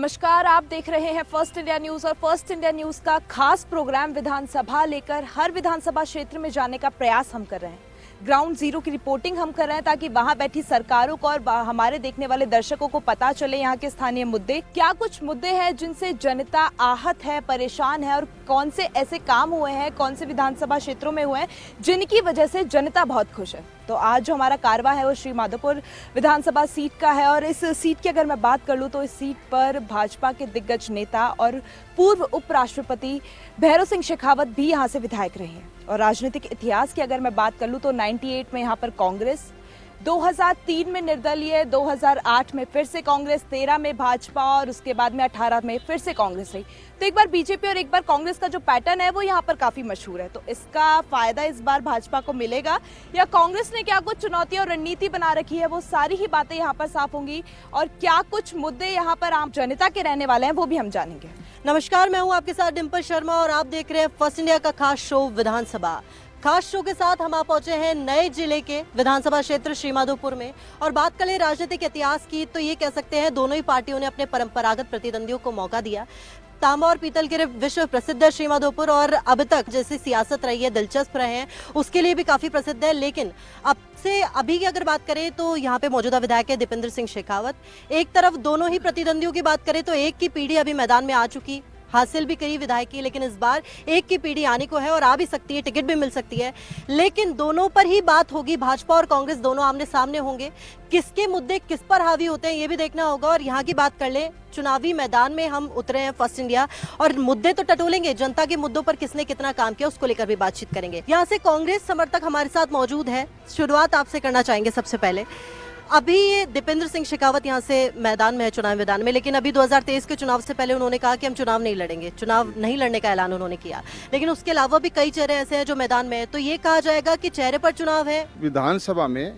नमस्कार, आप देख रहे हैं फर्स्ट इंडिया न्यूज और फर्स्ट इंडिया न्यूज का खास प्रोग्राम विधानसभा लेकर हर विधानसभा क्षेत्र में जाने का प्रयास हम कर रहे हैं। ग्राउंड जीरो की रिपोर्टिंग हम कर रहे हैं ताकि वहां बैठी सरकारों को और हमारे देखने वाले दर्शकों को पता चले यहाँ के स्थानीय मुद्दे क्या कुछ मुद्दे हैं जिनसे जनता आहत है, परेशान है और कौन से ऐसे काम हुए हैं, कौन से विधानसभा क्षेत्रों में हुए हैं जिनकी वजह से जनता बहुत खुश है। तो आज जो हमारा कारवा है वो श्री माधोपुर विधानसभा सीट का है और इस सीट की अगर मैं बात कर लूँ तो इस सीट पर भाजपा के दिग्गज नेता और पूर्व उपराष्ट्रपति भैरों सिंह शेखावत भी यहाँ से विधायक रहे हैं। और राजनीतिक इतिहास की अगर मैं बात कर लूँ तो 98 में यहाँ पर कांग्रेस, 2003 में निर्दलीय, 2008 में फिर से कांग्रेस, 13 में भाजपा और उसके बाद में 18 में फिर से कांग्रेस रही। तो एक बार बीजेपी और एक बार कांग्रेस का जो पैटर्न है वो यहाँ पर काफी मशहूर है। तो इसका फायदा इस बार भाजपा को मिलेगा या कांग्रेस ने क्या कुछ चुनौती और रणनीति बना रखी है, वो सारी ही बातें यहाँ पर साफ होंगी और क्या कुछ मुद्दे यहाँ पर आम जनता के रहने वाले हैं वो भी हम जानेंगे। नमस्कार, मैं हूँ आपके साथ डिम्पल शर्मा और आप देख रहे हैं फर्स्ट इंडिया का खास शो विधानसभा। खास शो के साथ हम आप पहुंचे हैं नए जिले के विधानसभा क्षेत्र श्री माधोपुर में। और बात करें राजनीतिक इतिहास की तो ये कह सकते हैं दोनों ही पार्टियों ने अपने परंपरागत प्रतिद्वंदियों को मौका दिया। तांबा और पीतल के विश्व प्रसिद्ध है श्री माधोपुर और अब तक जैसी सियासत रही है, दिलचस्प रहे हैं, उसके लिए भी काफी प्रसिद्ध है। लेकिन अब से अभी की अगर बात करें तो यहाँ पे मौजूदा विधायक है दीपेंद्र सिंह शेखावत। एक तरफ दोनों ही प्रतिद्वंदियों की बात करें तो एक की पीढ़ी अभी मैदान में आ चुकी, हासिल भी करी विधायक की, लेकिन इस बार एक की पीढ़ी आने को है और आ भी सकती है, टिकट भी मिल सकती है। लेकिन दोनों पर ही बात होगी, भाजपा और कांग्रेस दोनों आमने सामने होंगे। किसके मुद्दे किस पर हावी होते हैं ये भी देखना होगा। और यहाँ की बात कर लें, चुनावी मैदान में हम उतरे हैं फर्स्ट इंडिया और मुद्दे तो टटोलेंगे, जनता के मुद्दों पर किसने कितना काम किया उसको लेकर भी बातचीत करेंगे। यहाँ से कांग्रेस समर्थक हमारे साथ मौजूद है। शुरुआत आपसे करना चाहेंगे सबसे पहले। अभी ये दीपेंद्र सिंह शेखावत यहाँ से मैदान में है, चुनाव मैदान में, लेकिन अभी 2023 के चुनाव से पहले उन्होंने कहा कि हम चुनाव नहीं लड़ेंगे, चुनाव नहीं लड़ने का ऐलान उन्होंने किया। लेकिन उसके अलावा भी कई चेहरे ऐसे हैं जो मैदान में है, तो ये कहा जाएगा कि चेहरे पर चुनाव है। विधानसभा में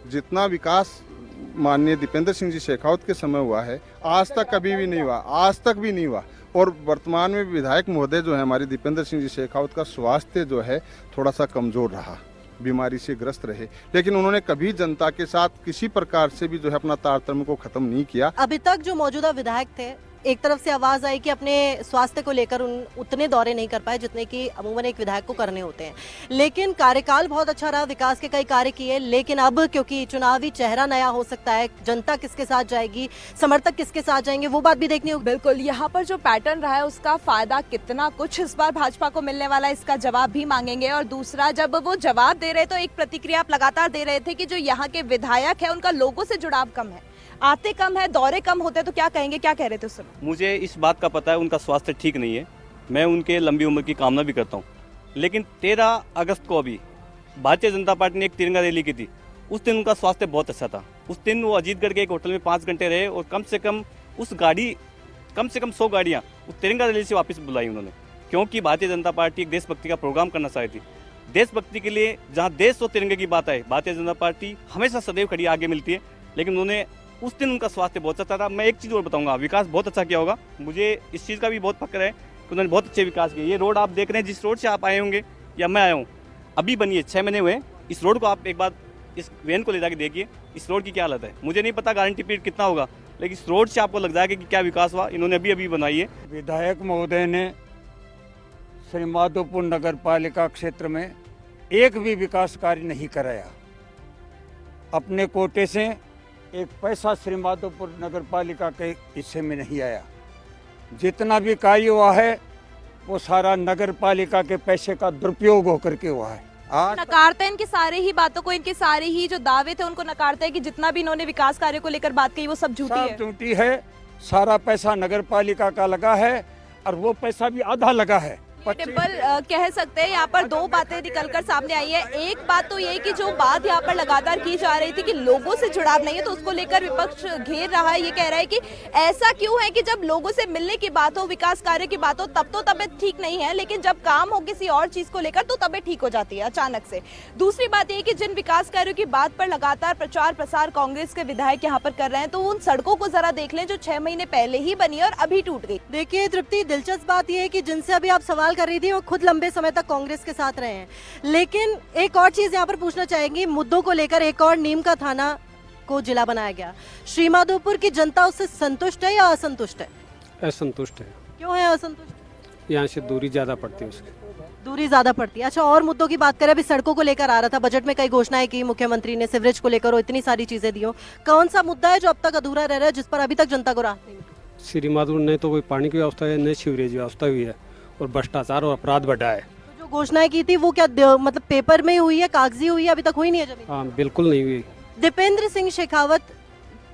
जितना विकास माननीय दीपेंद्र सिंह जी शेखावत के समय हुआ है आज तक कभी भी नहीं हुआ, आज तक भी नहीं हुआ। और वर्तमान में विधायक महोदय जो है हमारे दीपेंद्र सिंह जी शेखावत का स्वास्थ्य जो है थोड़ा सा कमजोर रहा, बीमारी से ग्रस्त रहे, लेकिन उन्होंने कभी जनता के साथ किसी प्रकार से भी जो है अपना तारतम्य को खत्म नहीं किया। अभी तक जो मौजूदा विधायक थे, एक तरफ से आवाज आई कि अपने स्वास्थ्य को लेकर उतने दौरे नहीं कर पाए जितने कि अमूमन एक विधायक को करने होते हैं। लेकिन कार्यकाल बहुत अच्छा रहा, विकास के कई कार्य किए। लेकिन अब क्योंकि चुनावी चेहरा नया हो सकता है, जनता किसके साथ जाएगी, समर्थक किसके साथ जाएंगे, वो बात भी देखनी होगी। बिल्कुल, यहाँ पर जो पैटर्न रहा है उसका फायदा कितना कुछ इस बार भाजपा को मिलने वाला है, इसका जवाब भी मांगेंगे। और दूसरा, जब वो जवाब दे रहे तो एक प्रतिक्रिया आप लगातार दे रहे थे कि जो यहाँ के विधायक है उनका लोगों से जुड़ाव कम है, आते कम है, दौरे कम होते, तो क्या कहेंगे, क्या कह रहे थे उस समय? मुझे इस बात का पता है उनका स्वास्थ्य ठीक नहीं है, मैं उनके लंबी उम्र की कामना भी करता हूँ। लेकिन 13 अगस्त को अभी भारतीय जनता पार्टी ने एक तिरंगा रैली की थी, उस दिन उनका स्वास्थ्य बहुत अच्छा था। उस दिन वो अजीतगढ़ के एक होटल में 5 घंटे रहे और कम से कम 100 गाड़ियाँ उस तिरंगा रैली से वापस बुलाई उन्होंने, क्योंकि भारतीय जनता पार्टी एक देशभक्ति का प्रोग्राम करना चाहती थी। देशभक्ति के लिए जहाँ देश और तिरंगे की बात है, भारतीय जनता पार्टी हमेशा सदैव खड़ी आगे मिलती है। लेकिन उन्होंने उस दिन उनका स्वास्थ्य बहुत अच्छा था। मैं एक चीज़ और बताऊंगा, विकास बहुत अच्छा किया होगा, मुझे इस चीज़ का भी बहुत फक्र है कि उन्होंने बहुत अच्छे विकास किए। ये रोड आप देख रहे हैं, जिस रोड से आप आए होंगे या मैं आया हूँ, अभी बनी है, 6 महीने हुए। इस रोड को आप एक बार इस वैन को ले जाके देखिए, इस रोड की क्या हालत है। मुझे नहीं पता गारंटी पीरियड कितना होगा, लेकिन इस रोड से आपको लग जाएगा कि क्या विकास हुआ। इन्होंने अभी बनाई है। विधायक महोदय ने श्री माधोपुर नगर पालिका क्षेत्र में एक भी विकास कार्य नहीं कराया। अपने कोटे से एक पैसा श्री माधोपुर नगर पालिका के हिस्से में नहीं आया। जितना भी कार्य हुआ है वो सारा नगर पालिका के पैसे का दुरुपयोग होकर के हुआ है। आज नकारते हैं इनकी सारी ही बातों को, इनके सारे ही जो दावे थे उनको नकारते हैं कि जितना भी इन्होंने विकास कार्य को लेकर बात कही वो सब झूठी है। सारा पैसा नगर पालिका का लगा है और वो पैसा भी आधा लगा है। डिम्पल, कह सकते हैं यहाँ पर 2 बातें निकलकर सामने आई है। एक बात तो ये कि जो बात यहाँ पर लगातार की जा रही थी कि लोगों से जुड़ाव नहीं है, तो उसको लेकर विपक्ष घेर रहा है। ये कह रहा है कि ऐसा क्यों है कि जब लोगों से मिलने की बात हो, विकास कार्य की बात हो, तब तो तबीयत ठीक नहीं है, लेकिन जब काम हो किसी और चीज को लेकर तो तबीयत ठीक हो जाती है अचानक से। दूसरी बात ये कि जिन विकास कार्यों की बात पर लगातार प्रचार प्रसार कांग्रेस के विधायक यहाँ पर कर रहे हैं, तो उन सड़कों को जरा देख लें जो 6 महीने पहले ही बनी और अभी टूट गई। देखिए तृप्ति, दिलचस्प बात यह है कि जिनसे अभी आप सवाल कर रही थी वो खुद लंबे समय तक कांग्रेस के साथ रहे हैं। लेकिन एक और चीज यहाँ पर पूछना चाहेंगी, मुद्दों को लेकर एक और नीम का थाना को जिला बनाया गया। श्री माधोपुर की जनता उससे संतुष्ट है या असंतुष्ट है? असंतुष्ट है। क्यों है असंतुष्ट? यहाँ से दूरी ज़्यादा पड़ती है उसकी। दूरी ज्यादा पड़ती है। अच्छा, और मुद्दों की बात करें, अभी सड़कों को लेकर आ रहा था, बजट में कई घोषणाएं की मुख्यमंत्री ने, सीवरेज को लेकर और इतनी सारी चीजें दी हो। कौन सा मुद्दा है जो अब तक अधूरा रह रहा है, जिस पर अभी तक जनता को राहत नहीं मिली? श्री माधुर ने तो कोई पानी की व्यवस्था है, न सीवरेज व्यवस्था हुई है, और भ्रष्टाचार और अपराध बढ़ा है। तो जो घोषणाएं की थी वो क्या मतलब पेपर में हुई है, कागजी हुई है, अभी तक हुई नहीं है जमीन? हाँ, बिल्कुल नहीं हुई। दीपेंद्र सिंह शेखावत,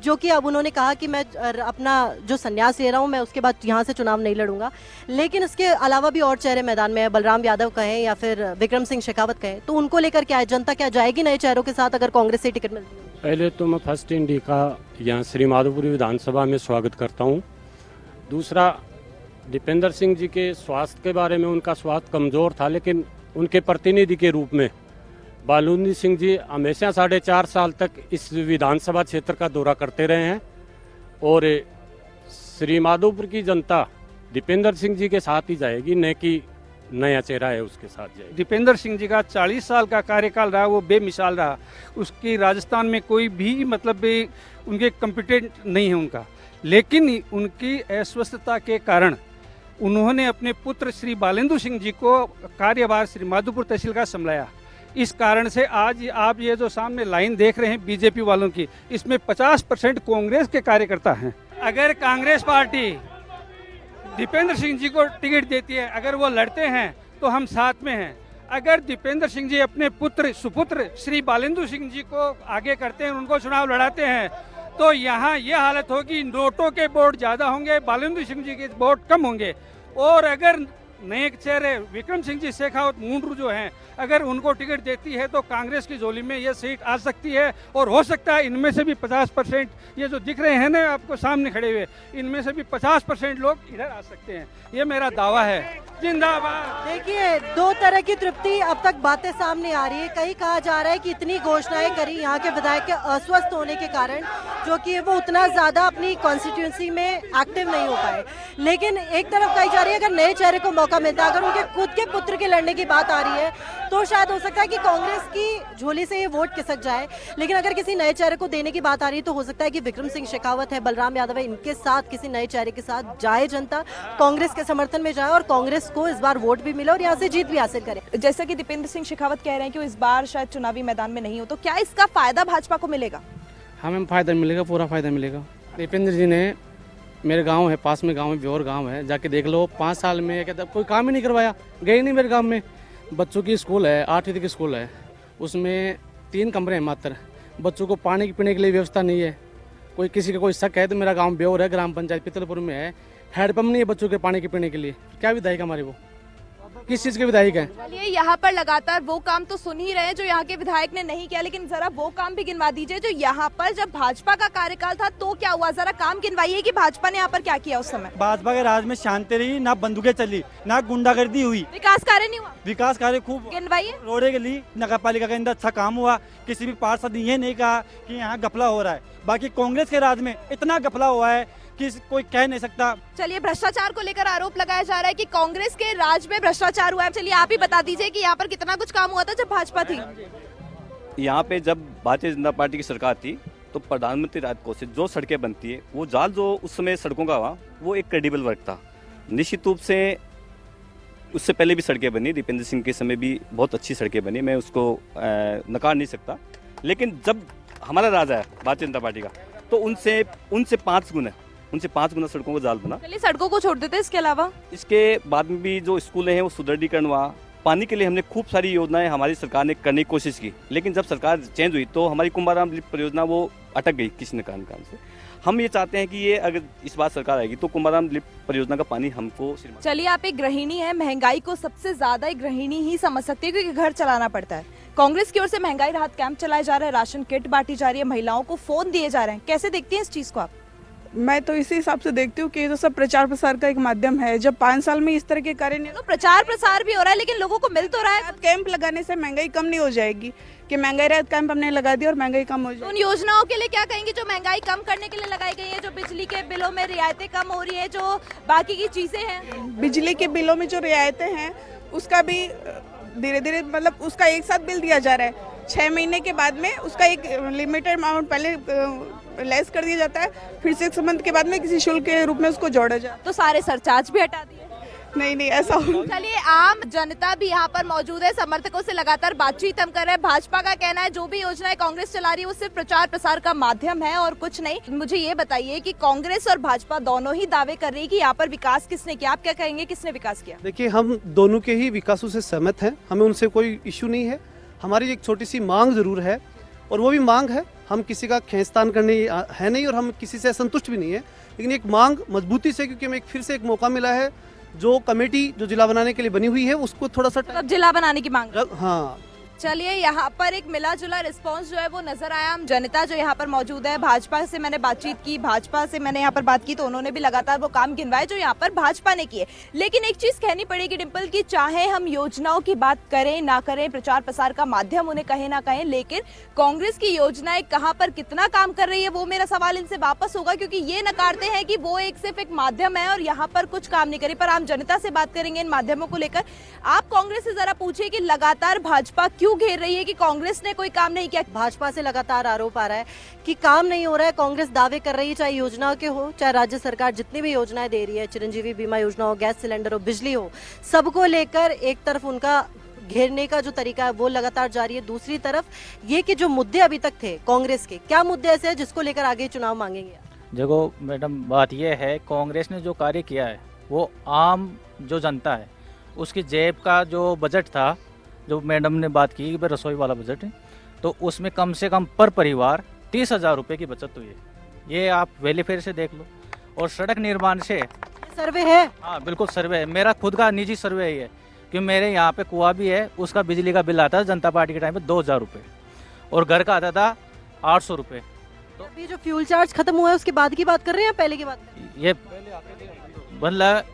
जो कि अब उन्होंने कहा कि मैं अपना जो संन्यास ले रहा हूं, मैं उसके बाद यहाँ से चुनाव नहीं लड़ूंगा, लेकिन इसके अलावा भी और चेहरे मैदान में है, बलराम यादव कहें या फिर विक्रम सिंह शेखावत कहें, तो उनको लेकर क्या है? जनता क्या जाएगी नए चेहरों के साथ अगर कांग्रेस से टिकट मिलती है? पहले तो मैं फर्स्ट इंडी का यहाँ श्री माधोपुर विधानसभा में स्वागत करता हूँ। दूसरा, दीपेंद्र सिंह जी के स्वास्थ्य के बारे में, उनका स्वास्थ्य कमज़ोर था, लेकिन उनके प्रतिनिधि के रूप में बालूनी सिंह जी हमेशा 4.5 साल तक इस विधानसभा क्षेत्र का दौरा करते रहे हैं, और श्री माधोपुर की जनता दीपेंद्र सिंह जी के साथ ही जाएगी, न कि नया चेहरा है उसके साथ जाएगी। दीपेंद्र सिंह जी का 40 साल का कार्यकाल रहा, वो बेमिसाल रहा। उसकी राजस्थान में कोई भी मतलब उनके कॉम्पिटेंट नहीं है उनका, लेकिन उनकी अस्वस्थता के कारण उन्होंने अपने पुत्र श्री बालेंदु सिंह जी को कार्यभार श्री माधोपुर तहसील का संभाला। इस कारण से आज आप ये जो सामने लाइन देख रहे हैं बीजेपी वालों की, इसमें 50% कांग्रेस के कार्यकर्ता हैं। अगर कांग्रेस पार्टी दीपेंद्र सिंह जी को टिकट देती है, अगर वो लड़ते हैं तो हम साथ में हैं। अगर दीपेंद्र सिंह जी अपने पुत्र सुपुत्र श्री बालेंदु सिंह जी को आगे करते हैं, उनको चुनाव लड़ाते हैं, तो यहाँ ये हालत होगी, नोटों के वोट ज़्यादा होंगे, बालेंदु सिंह जी के वोट कम होंगे। और अगर नए चेहरे विक्रम सिंह जी शेखावत मुंडरू जो हैं, अगर उनको टिकट देती है तो कांग्रेस की झोली में ये सीट आ सकती है, और हो सकता है इनमें से भी 50%, ये जो दिख रहे हैं ना आपको सामने खड़े हुए, इनमें से भी 50% लोग इधर आ सकते हैं। ये मेरा दावा है। जिंदाबाद। देखिए, दो तरह की तृप्ति अब तक बातें सामने आ रही है। कहीं कहा जा रहा है कि इतनी घोषणाएं करी यहाँ के विधायक के अस्वस्थ होने के कारण, जो कि वो उतना ज्यादा अपनी कॉन्स्टिट्यूंसी में एक्टिव नहीं हो पाए, लेकिन एक तरफ कही जा रही है अगर नए चेहरे को मौका मिलता है, अगर उनके खुद के पुत्र के लड़ने की बात आ रही है, तो शायद हो सकता है कि कांग्रेस की झोली से ये वोट खिसक जाए। लेकिन अगर किसी नए चेहरे को देने की बात आ रही है तो हो सकता है कि विक्रम सिंह शेखावत है, बलराम यादव है, इनके साथ किसी नए चेहरे के साथ जाए जनता, कांग्रेस के समर्थन में जाए और कांग्रेस को इस बार वोट भी मिले और यहाँ से जीत भी हासिल करे। जैसा कि दीपेंद्र सिंह शेखावत कह रहे हैं कि वो इस बार शायद चुनावी मैदान में नहीं हो, तो क्या इसका फायदा भाजपा को मिलेगा? हमें फायदा मिलेगा, पूरा फायदा मिलेगा। दीपेंद्र जी ने, मेरे गांव है, पास में गांव है, ब्योर गांव है, जाके देख लो, 5 साल में कहता कोई काम ही नहीं करवाया, गए नहीं मेरे गांव में। बच्चों की स्कूल है, 8वीं तक की स्कूल है, उसमें 3 कमरे हैं मात्र, बच्चों को पानी पीने के लिए व्यवस्था नहीं है। कोई किसी का कोई शक है तो मेरा गांव ब्योर है, ग्राम पंचायत पितलपुर में है, हैंडपम्प नहीं है बच्चों के पानी के पीने के लिए। क्या विधायक हमारे, वो किस चीज़ के विधायक हैं? चलिए, यहाँ पर लगातार वो काम तो सुन ही रहे हैं जो यहाँ के विधायक ने नहीं किया, लेकिन जरा वो काम भी गिनवा दीजिए जो यहाँ पर जब भाजपा का कार्यकाल था तो क्या हुआ। जरा काम गिनवाइए कि भाजपा ने यहाँ पर क्या किया उस समय। भाजपा के राज में शांति रही, ना बंदूकें चली, ना गुंडागर्दी हुई, विकास कार्य नहीं हुआ। विकास कार्य खूब गिनवाइए। रोडे के लिए नगर पालिका के अंदर अच्छा काम हुआ, किसी भी पार्षद ने ये नहीं कहा कि यहाँ घपला हो रहा है। बाकी कांग्रेस के राज में इतना घपला हुआ है कि कोई कह नहीं सकता। चलिए, भ्रष्टाचार को लेकर आरोप लगाया जा रहा है कि कांग्रेस के राज में भ्रष्टाचार हुआ है। चलिए, आप ही बता दीजिए कि यहाँ पर कितना कुछ काम हुआ था जब भाजपा थी। यहाँ पे जब भारतीय जनता पार्टी की सरकार थी तो प्रधानमंत्री राहत कोष से जो सड़कें बनती है, वो जाल जो उस समय सड़कों का हुआ, वो एक क्रेडिबल वर्क था। निश्चित रूप से उससे पहले भी सड़कें बनी, दीपेंद्र सिंह के समय भी बहुत अच्छी सड़कें बनी, मैं उसको नकार नहीं सकता। लेकिन जब हमारा राज है भारतीय जनता पार्टी का, तो उनसे 5 गुना सड़कों का जाल बना। चलिए, सड़कों को छोड़ देते हैं, इसके अलावा इसके बाद में भी जो स्कूलें हैं वो सुदृढ़ीकरण हुआ। पानी के लिए हमने खूब सारी योजनाएं हमारी सरकार ने करने की कोशिश की, लेकिन जब सरकार चेंज हुई तो हमारी कुंभाराम लिफ्ट परियोजना वो अटक गई किसी न कारण से। हम ये चाहते हैं कि ये अगर इस बार सरकार आएगी तो कुंभाराम लिफ्ट परियोजना का पानी हमको। चलिए, आप एक गृहिणी है, महंगाई को सबसे ज्यादा एक गृहिणी ही समझ सकती है क्योंकि घर चलाना पड़ता है। कांग्रेस की ओर से महंगाई राहत कैंप चलाए जा रहे हैं, राशन किट बांटी जा रही है, महिलाओं को फोन दिए जा रहे हैं। कैसे देखती हैं इस चीज को आप? मैं तो इसी हिसाब से देखती हूँ कि ये तो सब प्रचार प्रसार का एक माध्यम है। जब 5 साल में इस तरह के कार्य नहीं, तो प्रचार प्रसार भी हो रहा है लेकिन लोगों को मिल तो रहा है। कैंप लगाने से महंगाई कम नहीं हो जाएगी कि महंगाई राहत कैंप हमने लगा दिया और महंगाई कम हो जाएगी। उन योजनाओं के लिए क्या कहेंगे जो महंगाई कम करने के लिए लगाई गई है, जो बिजली के बिलों में रियायतें कम हो रही है, जो बाकी की चीजें हैं? बिजली के बिलों में जो रियायतें हैं उसका भी धीरे धीरे मतलब उसका एक साथ बिल दिया जा रहा है। 6 महीने के बाद में उसका एक लिमिटेड अमाउंट पहले लेस कर दिया जाता है, फिर 6 मंथ के बाद में किसी शुल्क के रूप में उसको जोड़ा जाए। तो सारे सरचार्ज भी हटा दिए। नहीं ऐसा हो। चलिए, आम जनता भी यहाँ पर मौजूद है, समर्थकों से लगातार बातचीत हम कर रहे हैं। भाजपा का कहना है जो भी योजनाएं कांग्रेस चला रही है वो सिर्फ प्रचार प्रसार का माध्यम है और कुछ नहीं। मुझे ये बताइए कि कांग्रेस और भाजपा दोनों ही दावे कर रही है कि यहाँ पर विकास किसने किया, आप क्या कहेंगे, किसने विकास किया? देखिए, हम दोनों के ही विकासों से सहमत हैं, हमें उनसे कोई इश्यू नहीं है। हमारी एक छोटी सी मांग जरूर है, और वो भी मांग है, हम किसी का खींचतान करने है नहीं और हम किसी से असंतुष्ट भी नहीं है, लेकिन एक मांग मजबूती से, क्योंकि हमें फिर से एक मौका मिला है, जो कमेटी जो जिला बनाने के लिए बनी हुई है उसको थोड़ा सा जिला बनाने की मांग। हाँ, चलिए, यहाँ पर एक मिला जुला रिस्पांस जो है वो नजर आया। हम जनता जो यहाँ पर मौजूद है, भाजपा से मैंने बातचीत की, भाजपा से मैंने यहाँ पर बात की तो उन्होंने भी लगातार वो काम गिनवाए जो यहाँ पर भाजपा ने किए। लेकिन एक चीज कहनी पड़ेगी डिम्पल की, चाहे हम योजनाओं की बात करें ना करें, प्रचार प्रसार का माध्यम उन्हें कहें ना कहें, लेकिन कांग्रेस की योजनाएं कहाँ पर कितना काम कर रही है वो मेरा सवाल इनसे वापस होगा, क्योंकि ये नकारते हैं कि वो सिर्फ एक माध्यम है और यहाँ पर कुछ काम नहीं करे। पर आम जनता से बात करेंगे इन माध्यमों को लेकर। आप कांग्रेस से जरा पूछिए कि लगातार भाजपा क्यों घेर रही है कि कांग्रेस ने कोई काम नहीं किया। भाजपा से लगातार आरोप आ रहा है कि काम नहीं हो रहा है। कांग्रेस दावे कर रही है, चाहे योजना के हो, चाहे राज्य सरकार जितनी भी योजनाएं दे रही है, चिरंजीवी बीमा योजना हो, गैस सिलेंडर हो, बिजली हो, सबको लेकर एक तरफ उनका घेरने का जो तरीका है वो लगातार जारी है। दूसरी तरफ ये कि जो मुद्दे अभी तक थे कांग्रेस के, क्या मुद्दे ऐसे हैं जिसको लेकर आगे चुनाव मांगेंगे? देखो मैडम, बात यह है, कांग्रेस ने जो कार्य किया है वो आम जो जनता है उसकी जेब का जो बजट था, जो मैडम ने बात की कि रसोई वाला बजट है, तो उसमें कम से कम पर परिवार 30,000 रुपये की बचत हुई है। ये आप वेलीफेयर से देख लो। और सड़क निर्माण से सर्वे है, हाँ बिल्कुल सर्वे है, मेरा खुद का निजी सर्वे ही है कि मेरे यहाँ पे कुआं भी है, उसका बिजली का बिल आता था जनता पार्टी के टाइम पे 2,000 रुपये और घर का आता था 800 रुपये। तो अभी जो फ्यूल चार्ज खत्म हुआ है उसके बाद की बात कर रहे हैं या पहले की बात? ये मतलब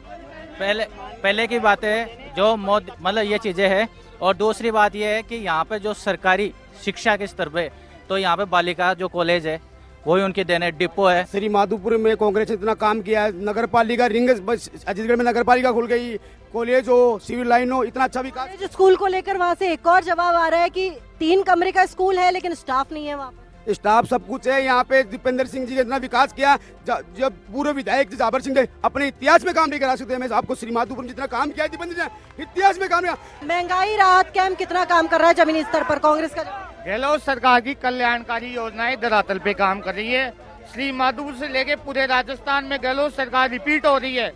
पहले की बात है जो मतलब ये चीज़ें हैं। और दूसरी बात यह है कि यहाँ पे जो सरकारी शिक्षा के स्तर पे, तो यहाँ पे बालिका जो कॉलेज है वही उनके देने, डिपो है। श्री माधोपुर में कांग्रेस ने इतना काम किया है, नगर पालिका रिंग छत्तीसगढ़ में नगर पालिका खुल गई, कॉलेज हो, सिविल लाइन हो, इतना अच्छा विकास। जो स्कूल को लेकर वहाँ से एक और जवाब आ रहा है कि 3 कमरे का स्कूल है लेकिन स्टाफ नहीं है वहाँ पे। स्टाफ सब कुछ है यहाँ पे। दीपेंद्र सिंह जी ने इतना विकास किया, जब पूर्व विधायक जाबर सिंह ने अपने इतिहास में काम नहीं करा सकते। मैं आपको श्री माधोपुर में जितना काम किया दीपेंद्र ने इतिहास में काम किया। महंगाई राहत कैंप कितना काम कर रहा है जमीनी स्तर पर कांग्रेस का? गहलोत सरकार की कल्याणकारी योजनाएं धरातल पे काम कर रही है। श्री माधोपुर से लेके पूरे राजस्थान में गहलोत सरकार रिपीट हो रही है।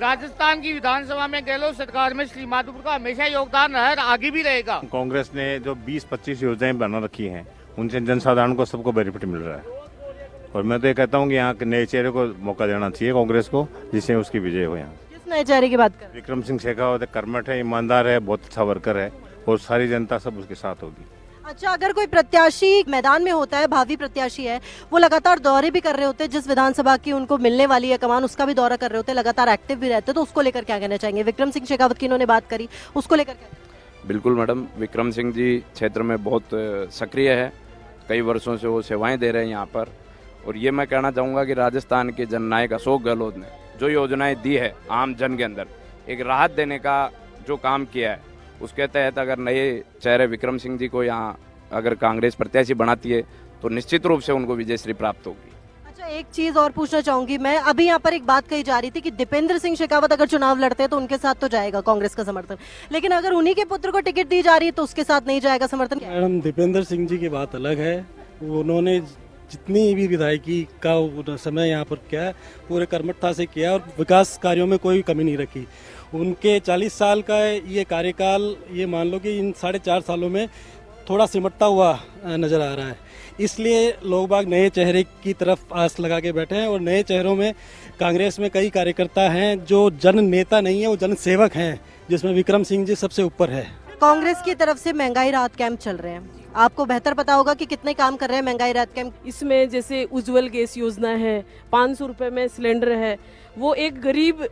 राजस्थान की विधानसभा में गहलोत सरकार में श्री माधोपुर का हमेशा योगदान रहा है और आगे भी रहेगा। कांग्रेस ने जो 20-25 योजनाएं बना रखी हैं उनसे जनसाधारण को सबको बेनिफिट मिल रहा है, और मैं तो ये कहता हूँ कि यहाँ के नए चेहरे को मौका देना चाहिए कांग्रेस को, जिससे उसकी विजय हो। यहाँ किस नए चेहरे की बात कर? विक्रम सिंह शेखावत कर्मठ है, ईमानदार है, बहुत अच्छा वर्कर है और सारी जनता सब उसके साथ होगी। अच्छा, अगर कोई प्रत्याशी मैदान में होता है, भावी प्रत्याशी है, वो लगातार दौरे भी कर रहे होते हैं, जिस विधानसभा की उनको मिलने वाली है कमान उसका भी दौरा कर रहे होते हैं, लगातार एक्टिव भी रहते हैं, तो उसको लेकर क्या कहना चाहेंगे? विक्रम सिंह शेखावत की इन्होंने बात करी, उसको लेकर क्या? बिल्कुल मैडम, विक्रम सिंह जी क्षेत्र में बहुत सक्रिय है, कई वर्षों से वो सेवाएं दे रहे हैं यहाँ पर। और ये मैं कहना चाहूँगा कि राजस्थान के जननायक अशोक गहलोत ने जो योजनाएं दी है आम जन के अंदर, एक राहत देने का जो काम किया है, उसके तहत अगर नए चेहरे विक्रम सिंह जी को यहाँ अगर कांग्रेस प्रत्याशी बनाती है तो निश्चित रूप से उनको विजयश्री प्राप्त होगी। अच्छा, एक चीज और पूछना चाहूंगी मैं, अभी यहाँ पर एक बात कही जा रही थी कि दीपेंद्र सिंह शेखावत अगर चुनाव लड़ते हैं तो उनके साथ तो जाएगा कांग्रेस का समर्थन, लेकिन अगर उन्हीं के पुत्र को टिकट दी जा रही है तो उसके साथ नहीं जाएगा समर्थन। मैडम, दीपेंद्र सिंह जी की बात अलग है, उन्होंने जितनी भी विधायकी का समय यहाँ पर किया है पूरे कर्मठता से किया और विकास कार्यों में कोई कमी नहीं रखी। उनके 40 साल का ये कार्यकाल, ये मान लो कि इन 4.5 सालों में थोड़ा सिमटता हुआ नजर आ रहा है, इसलिए लोग बाग नए चेहरे की तरफ आस लगा के बैठे हैं। और नए चेहरों में कांग्रेस में कई कार्यकर्ता हैं जो जन नेता नहीं है, वो जन सेवक हैं, जिसमें विक्रम सिंह जी सबसे ऊपर है। कांग्रेस की तरफ से महंगाई राहत कैंप चल रहे हैं, आपको बेहतर पता होगा कि कितने काम कर रहे हैं महंगाई राहत कैंप। इसमें जैसे उज्जवल गैस योजना है, 500 रुपए में सिलेंडर है, वो एक गरीब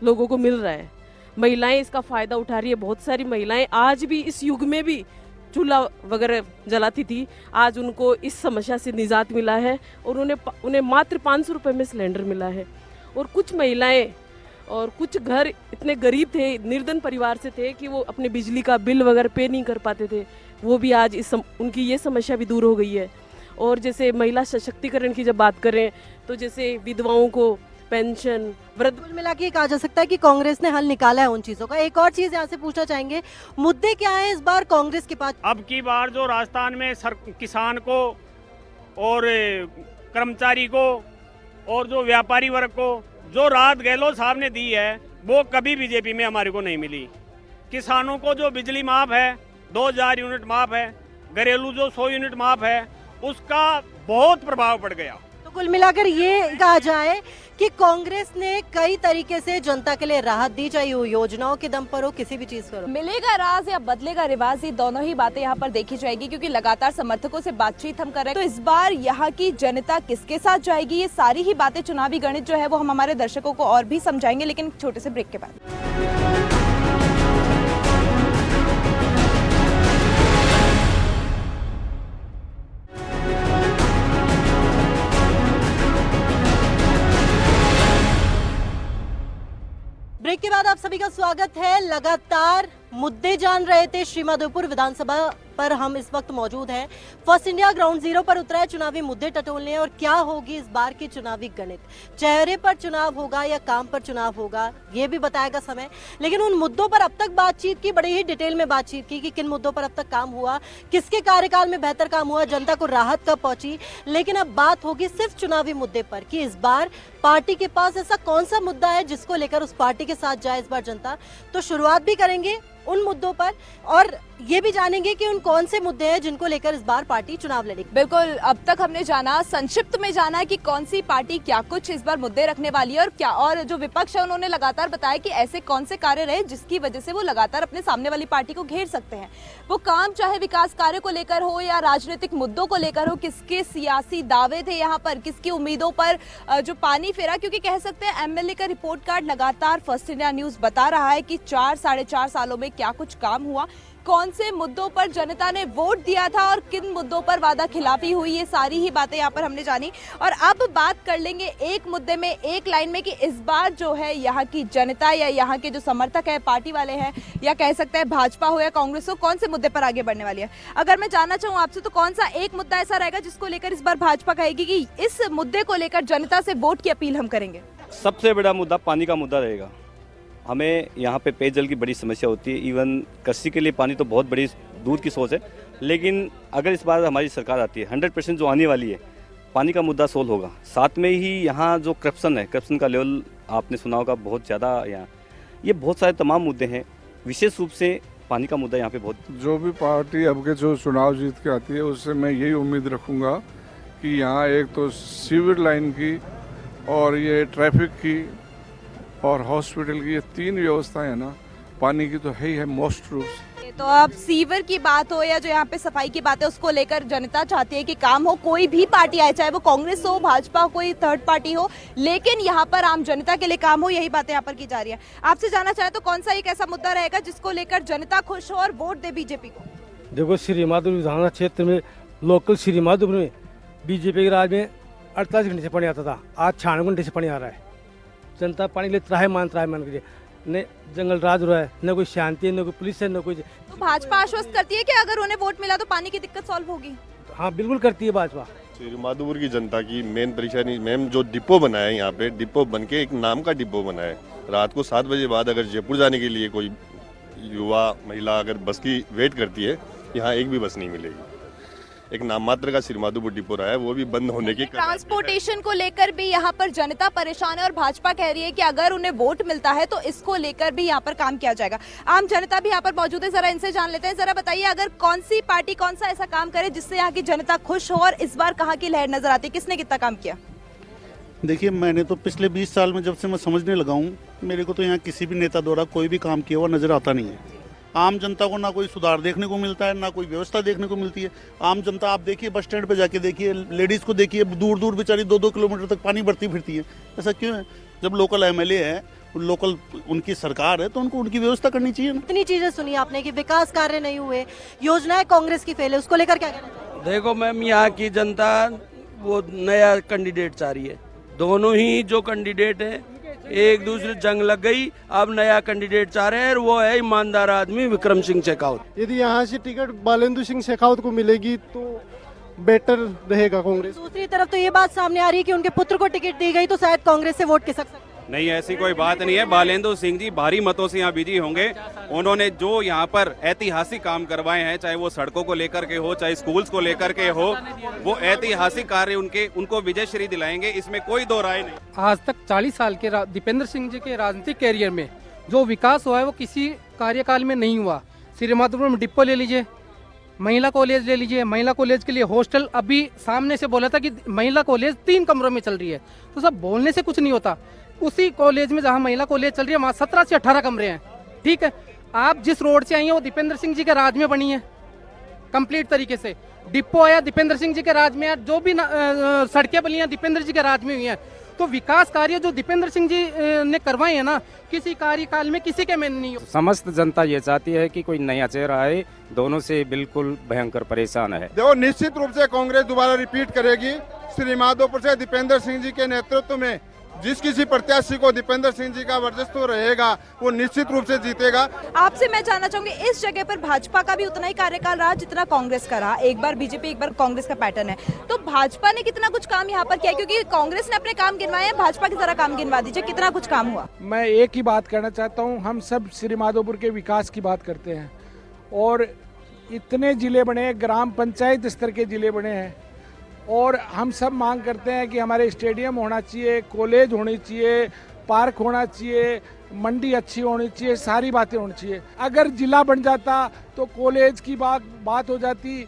लोगों को मिल रहा है। महिलाएं इसका फायदा उठा रही है, बहुत सारी महिलाएं आज भी इस युग में भी चूल्हा वगैरह जलाती थी, आज उनको इस समस्या से निजात मिला है और उन्हें मात्र 500 रुपए में सिलेंडर मिला है। और कुछ महिलाएं और कुछ घर इतने गरीब थे, निर्धन परिवार से थे कि वो अपने बिजली का बिल वगैरह पे नहीं कर पाते थे, वो भी आज उनकी ये समस्या भी दूर हो गई है। और जैसे महिला सशक्तिकरण की जब बात करें तो जैसे विधवाओं को पेंशन, वृद्ध, कुल मिला के कहा जा सकता है कि कांग्रेस ने हल निकाला है उन चीजों का। एक और चीज यहाँ से पूछना चाहेंगे, मुद्दे क्या है इस बार कांग्रेस के पास? अब की बार जो राजस्थान में किसान को और कर्मचारी को और जो व्यापारी वर्ग को जो राहत गहलोत साहब ने दी है वो कभी बीजेपी में हमारे को नहीं मिली। किसानों को जो बिजली माफ है, 2000 यूनिट माफ है, घरेलू जो 100 यूनिट माफ है, उसका बहुत प्रभाव पड़ गया। तो कुल मिलाकर ये कहा जाए कि कांग्रेस ने कई तरीके से जनता के लिए राहत दी, चाहे वो योजनाओं के दम पर हो, किसी भी चीज पर हो। मिलेगा राज या बदलेगा रिवाज, ये दोनों ही बातें यहाँ पर देखी जाएगी, क्योंकि लगातार समर्थकों से बातचीत हम कर रहे हैं। तो इस बार यहाँ की जनता किसके साथ जाएगी, ये सारी ही बातें चुनावी गणित जो है वो हम हमारे दर्शकों को और भी समझाएंगे, लेकिन छोटे से ब्रेक के बाद। ब्रेक के बाद आप सभी का स्वागत है। लगातार मुद्दे जान रहे थे श्रीमाधोपुर विधानसभा पर हम इस वक्त मौजूद हैं। फर्स्ट इंडिया ग्राउंड जीरो पर उतरा है चुनावी मुद्दे टटोलने और क्या होगी इस बार की चुनावी गणित। चेहरे पर चुनाव होगा या काम पर चुनाव होगा, ये भी बताएगा समय। लेकिन उन मुद्दों पर अब तक बातचीत की, बड़ी ही डिटेल में बातचीत की कि किन मुद्दों पर अब तक काम हुआ, किसके कार्यकाल में बेहतर काम हुआ, जनता को राहत कब पहुंची। लेकिन अब बात होगी सिर्फ चुनावी मुद्दे पर कि इस बार पार्टी के पास ऐसा कौन सा मुद्दा है जिसको लेकर उस पार्टी के साथ जाए इस बार जनता। तो शुरुआत भी करेंगे उन मुद्दों पर और ये भी जानेंगे कि उन कौन से मुद्दे हैं जिनको लेकर इस बार पार्टी चुनाव लड़ेगी। बिल्कुल, अब तक हमने जाना, संक्षिप्त में जाना है कि कौन सी पार्टी क्या कुछ इस बार मुद्दे रखने वाली है और क्या, और जो विपक्ष है उन्होंने लगातार बताया कि ऐसे कौन से कार्य रहे जिसकी वजह से वो लगातार अपने सामने वाली पार्टी को घेर सकते हैं। वो काम चाहे विकास कार्य को लेकर हो या राजनीतिक मुद्दों को लेकर हो, किसके सियासी दावे थे यहाँ पर, किसकी उम्मीदों पर जो पानी फेरा। क्योंकि कह सकते हैं एमएलए का रिपोर्ट कार्ड लगातार फर्स्ट इंडिया न्यूज बता रहा है कि 4-4.5 सालों में क्या कुछ काम हुआ, कौन से मुद्दों पर जनता ने वोट दिया था और किन मुद्दों पर वादा खिलाफी हुई, ये सारी ही बातें यहाँ पर हमने जानी। और अब बात कर लेंगे एक मुद्दे में, एक लाइन में, कि इस बार जो है यहाँ की जनता या यहाँ के जो समर्थक है, पार्टी वाले हैं, या कह सकते हैं भाजपा हो या कांग्रेस हो, कौन से मुद्दे पर आगे बढ़ने वाली है। अगर मैं जानना चाहूँ आपसे तो कौन सा एक मुद्दा ऐसा रहेगा जिसको लेकर इस बार भाजपा कहेगी कि इस मुद्दे को लेकर जनता से वोट की अपील हम करेंगे? सबसे बड़ा मुद्दा पानी का मुद्दा रहेगा। हमें यहाँ पे पेयजल की बड़ी समस्या होती है, इवन कृषि के लिए पानी तो बहुत बड़ी दूर की सोच है, लेकिन अगर इस बार हमारी सरकार आती है 100% जो आने वाली है, पानी का मुद्दा सोल्व होगा। साथ में ही यहाँ जो करप्शन है, करप्शन का लेवल आपने सुना होगा बहुत ज़्यादा यहाँ, ये बहुत सारे तमाम मुद्दे हैं, विशेष रूप से पानी का मुद्दा यहाँ पे बहुत। जो भी पार्टी अब के जो चुनाव जीत के आती है उससे मैं यही उम्मीद रखूँगा कि यहाँ एक तो सीवर लाइन की और ये ट्रैफिक की और हॉस्पिटल की, ये 3 व्यवस्थाएं है ना, पानी की तो है ही है मोस्ट रूप से। तो अब सीवर की बात हो या जो यहाँ पे सफाई की बात है, उसको लेकर जनता चाहती है कि काम हो। कोई भी पार्टी आए, चाहे वो कांग्रेस हो, भाजपा, कोई थर्ड पार्टी हो, लेकिन यहाँ पर आम जनता के लिए काम हो, यही बातें यहाँ पर की जा रही है। आपसे जानना चाहे तो कौन सा एक ऐसा मुद्दा रहेगा जिसको लेकर जनता खुश हो और वोट दे बीजेपी को? देखो, श्रीमाधोपुर विधानसभा क्षेत्र में, लोकल श्रीमाधोपुर में बीजेपी के राज में 48 घंटे से पानी आता था, आज 96 घंटे से पानी आ रहा है। जनता पानी के लिए त्राही मान के लिए, न जंगल राज हो रहा है, न कोई शांति है, न कोई पुलिस है, न कोई। तो भाजपा आश्वस्त करती है कि अगर उन्हें वोट मिला तो पानी की दिक्कत सॉल्व होगी? हाँ, बिल्कुल करती है भाजपा। श्रीमाधोपुर की जनता की मेन परेशानी, मैम जो डिपो बना है यहाँ पे, डिपो बन के एक नाम का डिपो बना है। रात को 7 बजे बाद अगर जयपुर जाने के लिए कोई युवा महिला अगर बस की वेट करती है, यहाँ एक भी बस नहीं मिलेगी। एक नाम मात्र का श्रीमाधोपुर डिपो रहा है, वो भी बंद होने की। ट्रांसपोर्टेशन को लेकर भी यहाँ पर जनता परेशान है और भाजपा कह रही है कि अगर उन्हें वोट मिलता है तो इसको लेकर भी यहाँ पर काम किया जाएगा। आम जनता भी यहाँ पर मौजूद है, जरा इनसे जान लेते हैं। जरा बताइए, अगर कौन सी पार्टी कौन सा ऐसा काम करे जिससे यहाँ की जनता खुश हो और इस बार कहाँ की लहर नजर आती है, किसने कितना काम किया? देखिए, मैंने तो पिछले 20 साल में जब से मैं समझने लगा हूँ, मेरे को तो यहाँ किसी भी नेता द्वारा कोई भी काम किया हुआ नजर आता नहीं है। आम जनता को ना कोई सुधार देखने को मिलता है, ना कोई व्यवस्था देखने को मिलती है। आम जनता, आप देखिए बस स्टैंड पे जाके देखिए, लेडीज को देखिए, दूर दूर बेचारी 2-2 किलोमीटर तक पानी भरती फिरती है। ऐसा क्यों है? जब लोकल एमएलए है, लोकल उनकी सरकार है, तो उनको उनकी व्यवस्था करनी चाहिए। इतनी चीजें सुनी आपने कि विकास कार्य नहीं हुए, योजनाएं कांग्रेस की फेल है, उसको लेकर क्या कहना चाहिए? देखो मैम, यहाँ की जनता वो नया कैंडिडेट चाह रही है। दोनों ही जो कैंडिडेट है एक दूसरे जंग लग गई, अब नया कैंडिडेट चाह रहे हैं, वो है ईमानदार आदमी विक्रम सिंह शेखावत। यदि यहाँ से टिकट बालेंद्र सिंह शेखावत को मिलेगी तो बेटर रहेगा कांग्रेस। दूसरी तरफ तो ये बात सामने आ रही है कि उनके पुत्र को टिकट दी गई तो शायद कांग्रेस से वोट खिसक सकते हैं। नहीं, ऐसी कोई बात नहीं है। बालेंद्र सिंह जी भारी मतों से यहाँ विजयी होंगे। उन्होंने जो यहाँ पर ऐतिहासिक काम करवाए हैं, चाहे वो सड़कों को लेकर के हो, चाहे स्कूल्स को लेकर के हो, वो ऐतिहासिक कार्य उनको विजय श्री दिलाएंगे, इसमें कोई दो राय नहीं। आज तक 40 साल के दीपेंद्र सिंह जी के राजनीतिक कैरियर में जो विकास हुआ है वो किसी कार्यकाल में नहीं हुआ। श्रीमाधोपुर में डिपो ले लीजिए, महिला कॉलेज ले लीजिए, महिला कॉलेज के लिए हॉस्टल अभी सामने से बोला था कि महिला कॉलेज 3 कमरों में चल रही है, तो सब बोलने से कुछ नहीं होता। उसी कॉलेज में जहाँ महिला कॉलेज चल रही है वहाँ 17 से 18 कमरे हैं। ठीक है, आप जिस रोड से आई हैं वो दीपेंद्र सिंह जी के राज में बनी है कंप्लीट तरीके से। डिपो आया दीपेंद्र सिंह जी के राज में, जो भी सड़कें बनी हैं दीपेंद्र जी के राज में हुई हैं। तो विकास कार्य जो दीपेंद्र सिंह जी ने करवाए हैं ना, किसी कार्यकाल में किसी के में नहीं हो। समस्त जनता ये चाहती है कि कोई नया चेहरा आए, दोनों से बिल्कुल भयंकर परेशान है। देखो, निश्चित रूप से कांग्रेस दोबारा रिपीट करेगी। श्रीमाधोपुर से दीपेंद्र सिंह जी के नेतृत्व में जिस किसी प्रत्याशी को दीपेंद्र सिंह जी का वर्चस्व रहेगा वो निश्चित रूप से जीतेगा। आपसे मैं जानना चाहूंगी, इस जगह पर भाजपा का भी उतना ही कार्यकाल रहा जितना कांग्रेस का रहा। एक बार बीजेपी, एक बार कांग्रेस का पैटर्न है, तो भाजपा ने कितना कुछ काम यहाँ पर किया? क्योंकि कांग्रेस ने अपने काम गिनवाए हैं, भाजपा की तरह काम गिनवा दीजिए, कितना कुछ काम हुआ? मैं एक ही बात कहना चाहता हूँ, हम सब श्रीमाधोपुर के विकास की बात करते हैं और इतने जिले बने, ग्राम पंचायत स्तर के जिले बने हैं और हम सब मांग करते हैं कि हमारे स्टेडियम होना चाहिए, कॉलेज होनी चाहिए, पार्क होना चाहिए, मंडी अच्छी होनी चाहिए, सारी बातें होनी चाहिए। अगर जिला बन जाता तो कॉलेज की बात हो जाती,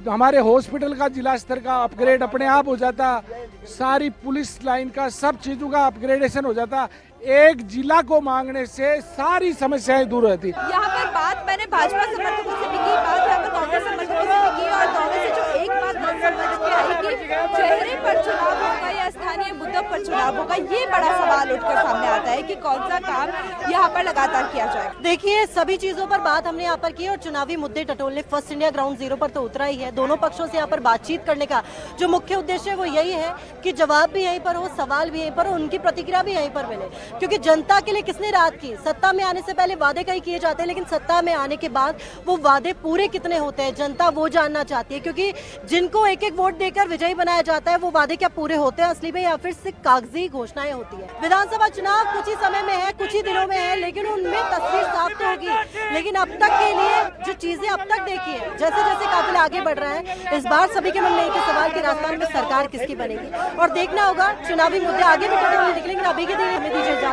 हमारे हॉस्पिटल का जिला स्तर का अपग्रेड अपने आप हो जाता, सारी पुलिस लाइन का सब चीज़ों का अपग्रेडेशन हो जाता। एक जिला को मांगने से सारी समस्याएं दूर रहती। यहाँ पर बात मैंने भाजपा समर्थकों से भी की, बात यहाँ पर कांग्रेस समर्थकों से भी की और दोनों से जो एक बात मन समझ के आई कि चेहरे पर चुनाव होगा या स्थानीय मुद्दों पर चुनाव होगा, ये बड़ा सवाल उठकर सामने आता है कि कौन सा काम यहाँ पर लगातार किया जाए। देखिए, सभी चीजों पर बात हमने यहाँ पर की और चुनावी मुद्दे टटोलने फर्स्ट इंडिया ग्राउंड जीरो पर तो उतरा ही है। दोनों पक्षों से यहाँ पर बातचीत करने का जो मुख्य उद्देश्य है वो यही है कि जवाब भी यहीं पर हो, सवाल भी यहीं पर हो, उनकी प्रतिक्रिया भी यहीं पर मिले। क्योंकि जनता के लिए किसने रात की? सत्ता में आने से पहले वादे कई किए जाते हैं, लेकिन सत्ता में आने के बाद वो वादे पूरे कितने होते हैं, जनता वो जानना चाहती है। क्योंकि जिनको एक एक वोट देकर विजयी बनाया जाता है वो वादे क्या पूरे होते हैं असली में या फिर सिर्फ कागजी घोषणाएं होती है? विधानसभा चुनाव कुछ ही समय में है, कुछ ही दिनों में है, लेकिन उनमें तस्वीर साफ तो होगी। लेकिन अब तक के लिए जो चीजें अब तक देखी है, जैसे जैसे काफिला आगे बढ़ रहा है, इस बार सभी के मन में एक ही सवाल कि राजस्थान में सरकार किसकी बनेगी। और देखना होगा, चुनावी मुद्दे आगे भी टटोलने निकलेंगे। अभी के दिन हमें दीजिए इजाजत।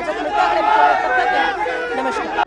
नमस्कार।